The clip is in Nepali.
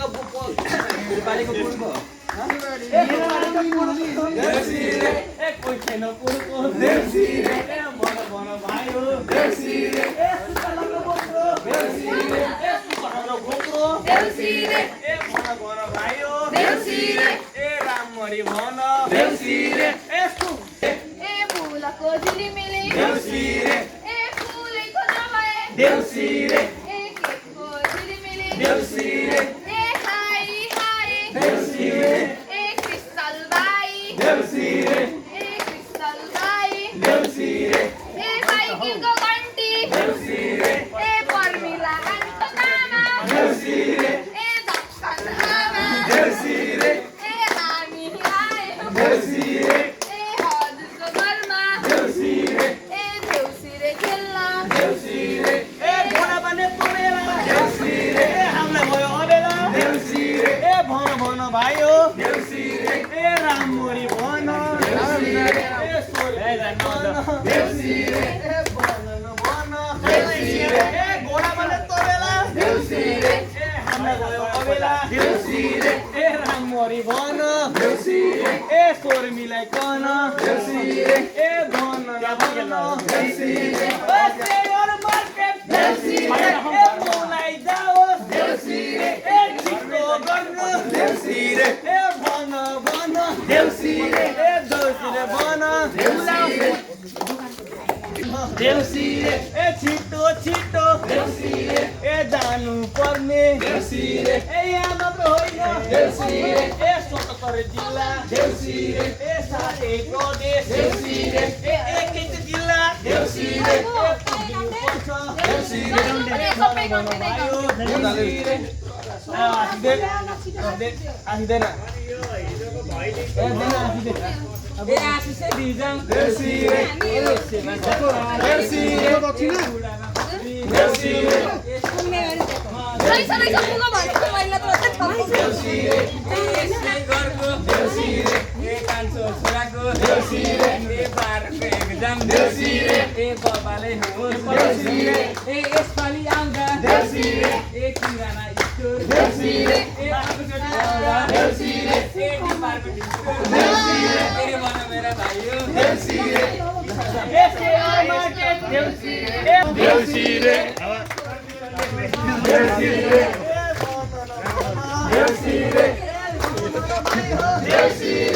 नेपालीको पुर्को कोही छैन पुर्को भन भन भाइ हो भन भाइ हो रामरी भन फुलको झिलिमिली देउसिरे फुलेको नभए देउसिरे केको झिलिमिली देउसिरे हाय हाय देउसिरे क्रिस्टल बाई देउसिरे क्रिस्टल बाई देउसिरे साइकलको घन्टी देउसिरे पर्मिला आन्टो मामा देउसिरे दक्षण आमा देउसिरे हामी आयो देउसिरे हजुरको घरमा देउसिरे देउसिरे खेल्न देउसिरे भोला बने तोरेला देउसिरे हामीलाई भयो अबेला देउसिरे भन भन भाइ हो देउसिरे रामरी भन देउसिरे देउसिरे भन भन देउसिरे घोडा बने तोरेला देउसिरे हामीलाई भयो अबेला देउसिरे रामरी भन देउसिरे स्वर मिलाइकन देउसिरे भन भन देउसिरे मार्केट देउसिरे बोलाइ जाओस् देउसिरे छिटो गर्नु देउसिरे भन भन देउसिरे देउसिरे भन देउसिरे छिटो छिटो देउसिरे जानु पर्ने देउसिरे यहाँ मात्र होइन देउसिरे स्वतन्त्र जिल्ला देउसिरे साथै प्रदेश देउसिरे एकै जिल्ला देउसिरे पर्छ देउसिरे आसिँदैन यसपालि आउँदा किराना स्टोर भन मेरा भाइ हो देउसिरे देउसिरे देउसिरे देउसिरे देउसिरे देउसिरे